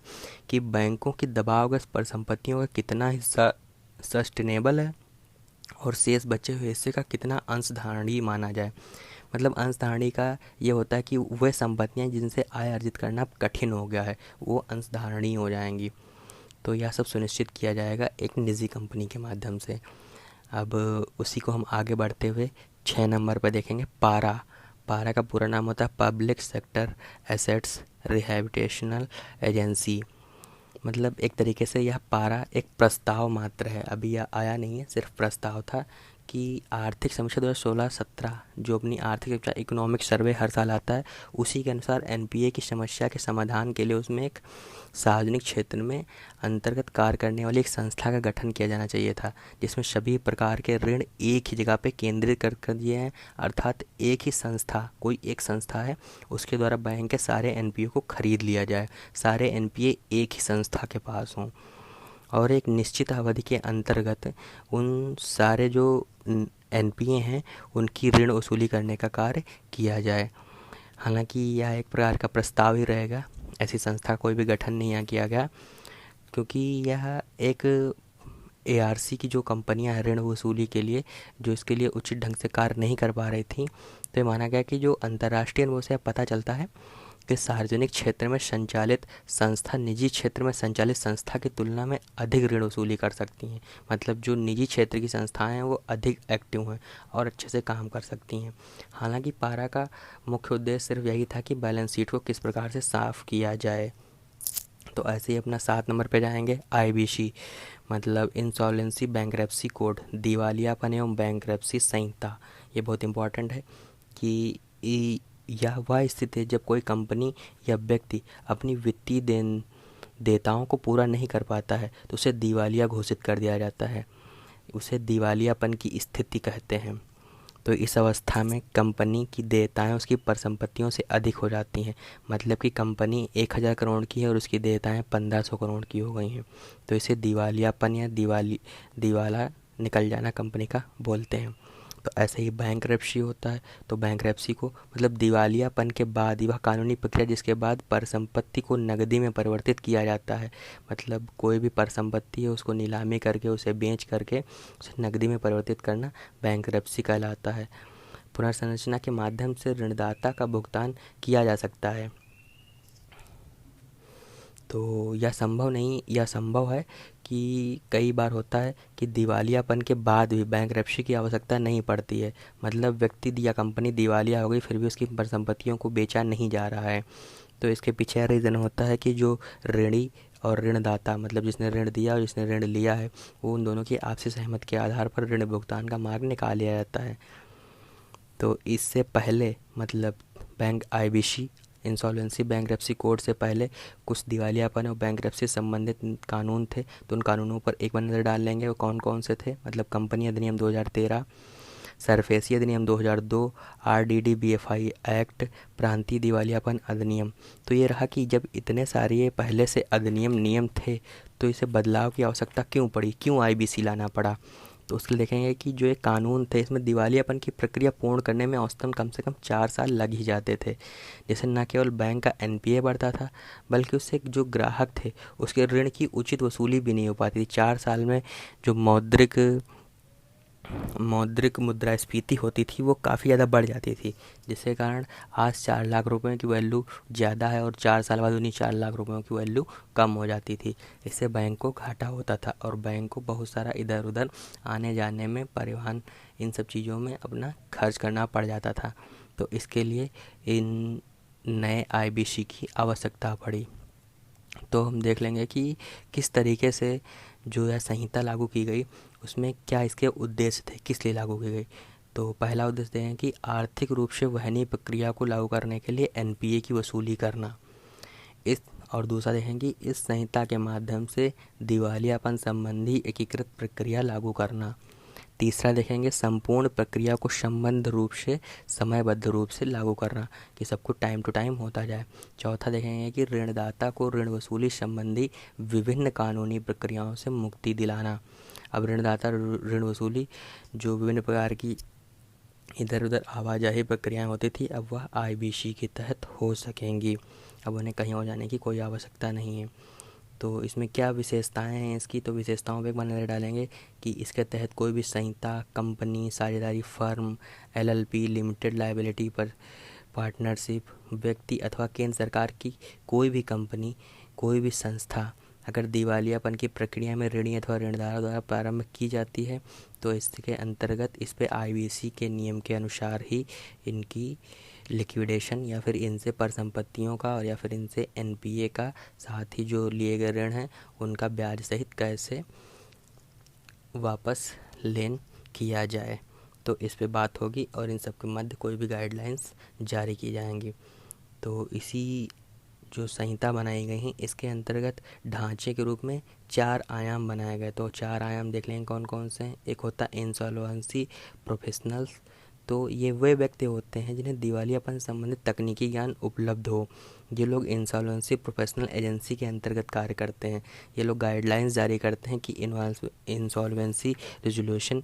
कि बैंकों की दबावग्रस्त परिसंपत्तियों का कितना हिस्सा सस्टेनेबल है और शेष बचे हुए हिस्से का कितना अंशधारणी माना जाए। मतलब अंशधारणी का ये होता है कि वह संपत्तियां जिनसे आय अर्जित करना कठिन हो गया है वो अंशधारणी हो जाएंगी। तो यह सब सुनिश्चित किया जाएगा एक निजी कंपनी के माध्यम से। अब उसी को हम आगे बढ़ते हुए 6 नंबर पर देखेंगे पारा। पारा का पूरा नाम होता है पब्लिक सेक्टर एसेट्स रिहैबिलिटेशनल एजेंसी। मतलब एक तरीके से यह पारा एक प्रस्ताव मात्र है, अभी यह आया नहीं है, सिर्फ प्रस्ताव था कि आर्थिक समीक्षा 2016-17 जो अपनी आर्थिक समीक्षा इकोनॉमिक सर्वे हर साल आता है, उसी के अनुसार एनपीए की समस्या के समाधान के लिए उसमें एक सार्वजनिक क्षेत्र में अंतर्गत कार्य करने वाली एक संस्था का गठन किया जाना चाहिए था, जिसमें सभी प्रकार के ऋण एक ही जगह पे केंद्रित कर दिए हैं। अर्थात एक ही संस्था, कोई एक संस्था है, उसके द्वारा बैंक के सारे एनपीए को खरीद लिया जाए, सारे एनपीए एक ही संस्था के पास हों, और एक निश्चित अवधि के अंतर्गत उन सारे जो एनपीए हैं उनकी ऋण वसूली करने का कार्य किया जाए। हालांकि यह एक प्रकार का प्रस्ताव ही रहेगा, ऐसी संस्था कोई भी गठन नहीं यहाँ किया गया, क्योंकि यह एक एआरसी की जो कंपनियां हैं ऋण वसूली के लिए, जो इसके लिए उचित ढंग से कार्य नहीं कर पा रही थी, तो ये माना गया कि जो अंतर्राष्ट्रीय अनुभव से पता चलता है कि सार्वजनिक क्षेत्र में संचालित संस्था निजी क्षेत्र में संचालित संस्था की तुलना में अधिक ऋण वसूली कर सकती हैं। मतलब जो निजी क्षेत्र की संस्थाएं हैं वो अधिक एक्टिव हैं और अच्छे से काम कर सकती हैं। हालांकि पारा का मुख्य उद्देश्य सिर्फ यही था कि बैलेंस शीट को किस प्रकार से साफ़ किया जाए। तो ऐसे ही अपना 7 नंबर पे जाएंगे आईबीसी, मतलब इंसॉल्वेंसी बैंकरप्सी कोड, दिवालियापन एवं बैंकरप्सी संहिता। ये बहुत इंपॉर्टेंट है कि यह वह स्थिति है जब कोई कंपनी या व्यक्ति अपनी वित्तीय देयताओं को पूरा नहीं कर पाता है तो उसे दिवालिया घोषित कर दिया जाता है, उसे दिवालियापन की स्थिति कहते हैं। तो इस अवस्था में कंपनी की देयताएं उसकी परिसंपत्तियों से अधिक हो जाती हैं। मतलब कि कंपनी 1000 करोड़ की है और उसकी देयताएं 1500 करोड़ की हो गई हैं, तो इसे दिवालियापन या दिवाला निकल जाना कंपनी का बोलते हैं। तो ऐसे ही बैंकरप्सी होता है, तो बैंकरप्सी को मतलब दिवालियापन के बाद वह कानूनी प्रक्रिया जिसके बाद परिसंपत्ति को नकदी में परिवर्तित किया जाता है। मतलब कोई भी परिसंपत्ति है उसको नीलामी करके उसे बेच करके उसे नकदी में परिवर्तित करना बैंकरप्सी कहलाता है। पुनर्संरचना के माध्यम से ऋणदाता का भुगतान किया जा सकता है। तो यह संभव है कि कई बार होता है कि दिवालियापन के बाद भी बैंकरप्सी की आवश्यकता नहीं पड़ती है। मतलब व्यक्ति या कंपनी दिवालिया हो गई फिर भी उसकी परिसंपत्तियों को बेचा नहीं जा रहा है, तो इसके पीछे रीज़न होता है कि जो ऋणी और ऋणदाता, मतलब जिसने ऋण दिया और जिसने ऋण लिया है, वो उन दोनों की आपसी सहमति के आधार पर ऋण भुगतान का मार्ग निकाल लिया जाता है। तो इससे पहले मतलब bank IBC insolvency bankruptcy code से पहले कुछ दिवालियापन और बैंकरप्सी संबंधित कानून थे, तो उन कानूनों पर एक बार नज़र डाल लेंगे। वो कौन कौन से थे, मतलब कंपनी अधिनियम 2013, सरफेसी अधिनियम 2002, आरडीडी बीएफआई एक्ट, प्रांतीय दिवालियापन अधिनियम। तो ये रहा कि जब इतने सारे पहले से अधिनियम नियम थे तो इसे बदलाव की आवश्यकता क्यों पड़ी, क्यों आईबीसी लाना पड़ा। तो उसके लिए देखेंगे कि जो एक कानून थे इसमें दिवालियापन की प्रक्रिया पूर्ण करने में औसतन कम से कम 4 साल लग ही जाते थे, जिससे न केवल बैंक का एनपीए बढ़ता था बल्कि उससे जो ग्राहक थे उसके ऋण की उचित वसूली भी नहीं हो पाती थी। 4 साल में जो मौद्रिक मौद्रिक मुद्रास्फीति होती थी वो काफ़ी ज़्यादा बढ़ जाती थी, जिसके कारण आज 4 लाख रुपए की वैल्यू ज़्यादा है और 4 साल बाद उन्हीं 4 लाख रुपयों की वैल्यू कम हो जाती थी। इससे बैंक को घाटा होता था और बैंक को बहुत सारा इधर उधर आने जाने में, परिवहन, इन सब चीज़ों में अपना खर्च करना पड़ जाता था। तो इसके लिए इन नए आईबीसी की आवश्यकता पड़ी। तो हम देख लेंगे कि किस तरीके से जो यह संहिता लागू की गई, उसमें क्या इसके उद्देश्य थे, किस लिए लागू की गई। तो पहला उद्देश्य है कि आर्थिक रूप से वहनीय प्रक्रिया को लागू करने के लिए एनपीए की वसूली करना। इस और दूसरा देखेंगे इस संहिता के माध्यम से दिवालियापन संबंधी एकीकृत प्रक्रिया लागू करना। तीसरा देखेंगे संपूर्ण प्रक्रिया को संबद्ध रूप से समयबद्ध रूप से लागू करना, कि सब कुछ टाइम टू टाइम होता जाए। चौथा देखेंगे कि ऋणदाता को ऋण वसूली संबंधी विभिन्न कानूनी प्रक्रियाओं से मुक्ति दिलाना। अब ऋणदाता ऋण वसूली जो विभिन्न प्रकार की इधर उधर आवाजाही प्रक्रियाएं होती थी, अब वह आईबीसी के तहत हो सकेंगी। अब उन्हें कहीं और जाने की कोई आवश्यकता नहीं है। तो इसमें क्या विशेषताएं हैं इसकी, तो विशेषताओं पे एक बार नज़र डालेंगे कि इसके तहत कोई भी संहिता, कंपनी, साझेदारी फर्म, एलएलपी, लिमिटेड लायबिलिटी पर पार्टनरशिप, व्यक्ति अथवा केंद्र सरकार की कोई भी कंपनी, कोई भी संस्था अगर दिवालियापन की प्रक्रिया में ऋणी अथवा ऋणदाता द्वारा प्रारंभ की जाती है, तो इसके अंतर्गत इस पे आईबीसी के नियम के अनुसार ही इनकी लिक्विडेशन या फिर इनसे परिसंपत्तियों का और या फिर इनसे एनपीए का, साथ ही जो लिए गए ऋण हैं उनका ब्याज सहित कैसे वापस लेन किया जाए, तो इस पे बात होगी और इन सब के मध्य कोई भी गाइडलाइंस जारी की जाएंगी। तो इसी जो संहिता बनाई गई हैं इसके अंतर्गत ढांचे के रूप में 4 आयाम बनाए गए। तो 4 आयाम देख लेंगे कौन कौन से हैं। एक होता है इंसॉल्वेंसी प्रोफेशनल्स, तो ये वे व्यक्ति होते हैं जिन्हें दिवालियापन संबंधित तकनीकी ज्ञान उपलब्ध हो। ये लोग इंसॉल्वेंसी प्रोफेशनल एजेंसी के अंतर्गत कार्य करते हैं। ये लोग गाइडलाइंस जारी करते हैं कि इंसॉल्वेंसी रिजोल्यूशन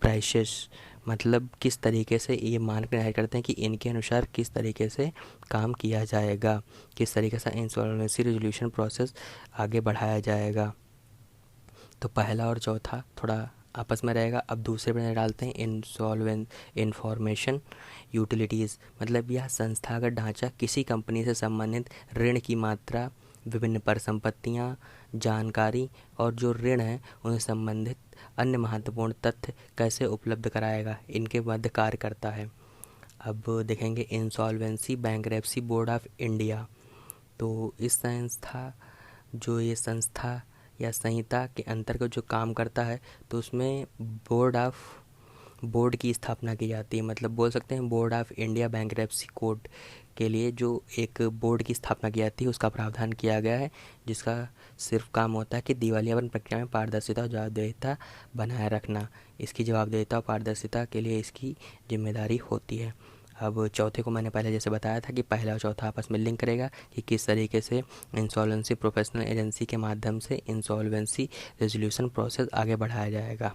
प्राइसेस, मतलब किस तरीके से ये मानक निर्धारित करते हैं कि इनके अनुसार किस तरीके से काम किया जाएगा, किस तरीके से इंसॉल्वेंसी रिजोल्यूशन प्रोसेस आगे बढ़ाया जाएगा। तो पहला और चौथा थोड़ा आपस में रहेगा। अब दूसरे पर डालते हैं इंसॉल्वेंट इंफॉर्मेशन यूटिलिटीज़, मतलब यह संस्थागत ढांचा किसी कंपनी से संबंधित ऋण की मात्रा, विभिन्न परिसंपत्तियाँ, जानकारी और जो ऋण है उनसे संबंधित अन्य महत्वपूर्ण तथ्य कैसे उपलब्ध कराएगा, इनके मध्य कार्य करता है। अब देखेंगे insolvency bankruptcy board of India. तो इस संस्था या संहिता के अंतर्गत जो काम करता है, तो उसमें बोर्ड की स्थापना की जाती है। मतलब बोल सकते हैं board of India bankruptcy code के लिए जो एक बोर्ड की स्थापना की जाती है उसका प्रावधान किया गया है, जिसका सिर्फ काम होता है कि दिवालियापन प्रक्रिया में पारदर्शिता और जवाबदेहिता बनाए रखना। इसकी जवाबदेहिता और पारदर्शिता के लिए इसकी जिम्मेदारी होती है। अब चौथे को मैंने पहले जैसे बताया था कि पहला और चौथा आपस में लिंक करेगा कि किस तरीके से इंसॉल्वेंसी प्रोफेशनल एजेंसी के माध्यम से इंसॉल्वेंसी रेजोल्यूशन प्रोसेस आगे बढ़ाया जाएगा।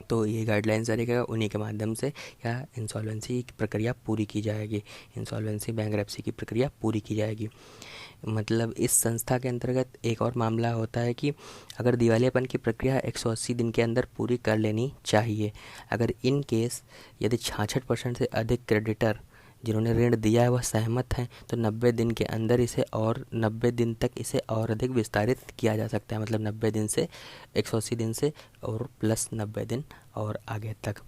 तो ये गाइडलाइंस जारी करेगा, उन्हीं के माध्यम से या इंसॉल्वेंसी की प्रक्रिया पूरी की जाएगी, इंसॉल्वेंसी बैंकरप्सी की प्रक्रिया पूरी की जाएगी। मतलब इस संस्था के अंतर्गत एक और मामला होता है कि अगर दिवालियापन की प्रक्रिया 180 दिन के अंदर पूरी कर लेनी चाहिए। अगर इन केस यदि 66% से अधिक क्रेडिटर जिन्होंने ऋण दिया है वह सहमत हैं, तो 90 दिन के अंदर इसे और 90 दिन तक इसे और अधिक विस्तारित किया जा सकता है। मतलब 90 दिन से 180 दिन से और प्लस 90 दिन और आगे तक।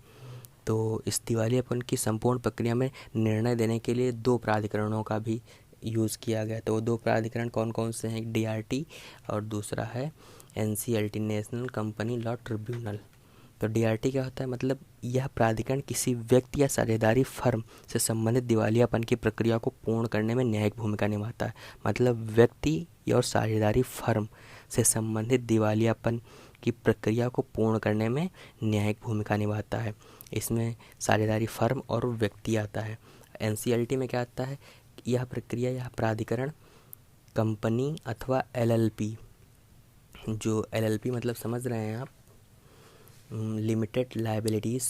तो इस दिवालियापन की संपूर्ण प्रक्रिया में निर्णय देने के लिए 2 प्राधिकरणों का भी यूज़ किया गया। तो 2 प्राधिकरण कौन कौन से हैं, डीआरटी और दूसरा है NCLT, national company law tribunal. तो डीआरटी क्या होता है, मतलब यह प्राधिकरण किसी व्यक्ति या साझेदारी फर्म से संबंधित दिवालियापन की प्रक्रिया को पूर्ण करने में न्यायिक भूमिका निभाता है। मतलब व्यक्ति और साझेदारी फर्म से संबंधित दिवालियापन की प्रक्रिया को पूर्ण करने में न्यायिक भूमिका निभाता है। इसमें साझेदारी फर्म और व्यक्ति आता है। एनसीएलटी में क्या आता है, यह प्रक्रिया, यह प्राधिकरण कंपनी अथवा एलएलपी, जो एलएलपी मतलब समझ रहे हैं आप, लिमिटेड लायबिलिटीज़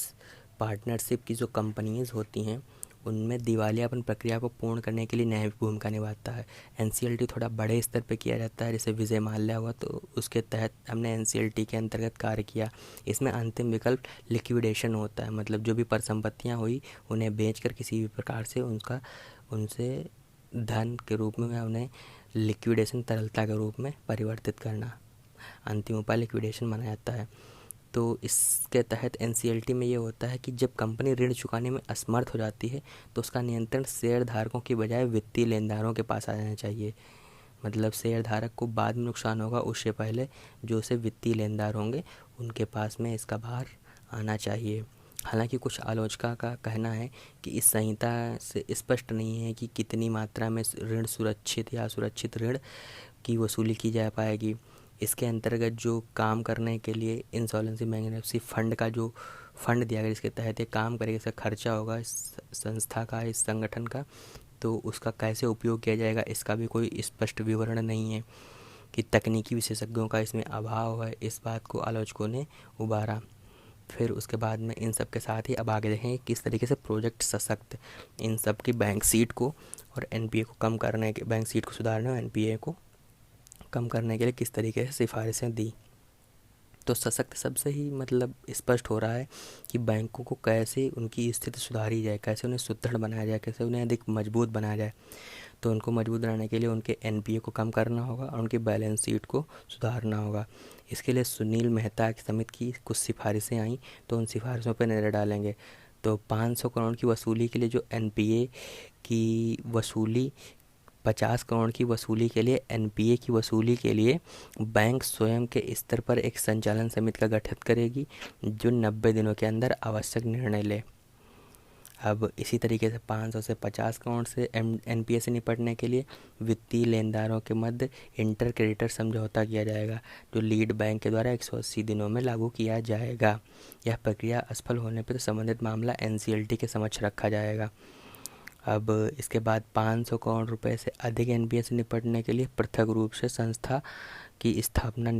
पार्टनरशिप की जो कंपनीज होती हैं उनमें दिवालियापन प्रक्रिया को पूर्ण करने के लिए न्यायिक भूमिका निभाता है। एनसीएलटी थोड़ा बड़े स्तर पे किया जाता है, जैसे विजय माल्या हुआ तो उसके तहत हमने एनसीएलटी के अंतर्गत कार्य किया। इसमें अंतिम विकल्प लिक्विडेशन होता है, मतलब जो भी परिसंपत्तियाँ हुई उन्हें बेचकर किसी भी प्रकार से उनसे धन के रूप में उन्हें लिक्विडेशन, तरलता के रूप में परिवर्तित करना, अंतिम उपाय लिक्विडेशन माना जाता है। तो इसके तहत एनसीएलटी में ये होता है कि जब कंपनी ऋण चुकाने में असमर्थ हो जाती है तो उसका नियंत्रण शेयर धारकों की बजाय वित्तीय लेनदारों के पास आ जाना चाहिए। मतलब शेयर धारक को बाद में नुकसान होगा, उससे पहले जो उसे वित्तीय लेनदार होंगे उनके पास में इसका भार आना चाहिए। हालांकि कुछ आलोचकों का कहना है कि इस संहिता से स्पष्ट नहीं है कि कितनी मात्रा में ऋण सुरक्षित या असुरक्षित ऋण की वसूली की जा पाएगी। इसके अंतर्गत जो काम करने के लिए इंसॉल्वेंसी बैंक्रप्सी फंड का जो फंड दिया गया, जिसके तहत ये काम करेगा, इसका खर्चा होगा इस संस्था का, इस संगठन का, तो उसका कैसे उपयोग किया जाएगा इसका भी कोई स्पष्ट विवरण नहीं है। कि तकनीकी विशेषज्ञों का इसमें अभाव है, इस बात को आलोचकों ने उबारा। फिर उसके बाद में इन सब के साथ ही अब आगे देखेंगे किस तरीके से प्रोजेक्ट सशक्त इन सब की बैंक सीट को और एनपीए को कम करने के, बैंक सीट को सुधारने और एनपीए को कम करने के लिए किस तरीके से सिफारिशें दी। तो सशक्त शब्द से ही मतलब स्पष्ट हो रहा है कि बैंकों को कैसे उनकी स्थिति सुधारी जाए, कैसे उन्हें सुदृढ़ बनाया जाए, कैसे उन्हें अधिक मजबूत बनाया जाए। तो उनको मजबूत बनाने के लिए उनके एनपीए को कम करना होगा और उनकी बैलेंस शीट को सुधारना होगा। इसके लिए सुनील मेहता की समिति की कुछ सिफारिशें आई, तो उन सिफारिशों पर नज़र डालेंगे। तो 500 करोड़ की वसूली के लिए जो एनपीए की वसूली, 50 करोड़ की वसूली के लिए, एनपीए की वसूली के लिए बैंक स्वयं के स्तर पर एक संचालन समिति का गठन करेगी जो 90 दिनों के अंदर आवश्यक निर्णय ले। अब इसी तरीके से 500 से 50 करोड़ से एनपीए से निपटने के लिए वित्तीय लेनदारों के मध्य इंटर क्रेडिटर समझौता किया जाएगा, जो लीड बैंक के द्वारा 180 दिनों में लागू किया जाएगा। यह प्रक्रिया असफल होने पर संबंधित मामला एनसीएलटी के समक्ष रखा जाएगा। अब इसके बाद 500 करोड़ रुपए से अधिक एनपीए से निपटने के लिए पृथक रूप से संस्था की स्थापना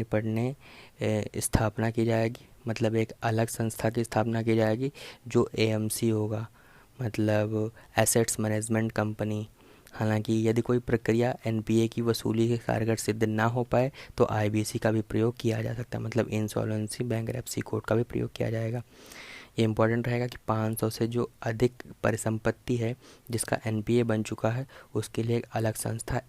की जाएगी। मतलब एक अलग संस्था की स्थापना की जाएगी जो एएमसी होगा, मतलब एसेट्स मैनेजमेंट कंपनी। हालांकि यदि कोई प्रक्रिया एनपीए की वसूली के कारगर सिद्ध ना हो पाए तो आईबीसी का भी प्रयोग किया जा सकता है, मतलब इंसॉल्वेंसी बैंक्रप्सी कोड का भी प्रयोग किया जाएगा। ये इम्पोर्टेंट रहेगा कि 500 से जो अधिक परिसंपत्ति है जिसका एनपीए बन चुका है उसके लिए एक अलग संस्था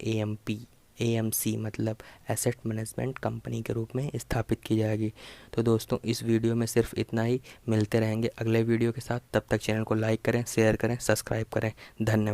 एएमसी मतलब एसेट मैनेजमेंट कंपनी के रूप में स्थापित की जाएगी। तो दोस्तों इस वीडियो में सिर्फ इतना ही, मिलते रहेंगे अगले वीडियो के साथ। तब तक चैनल को लाइक करें, शेयर करें, सब्सक्राइब करें। धन्यवाद।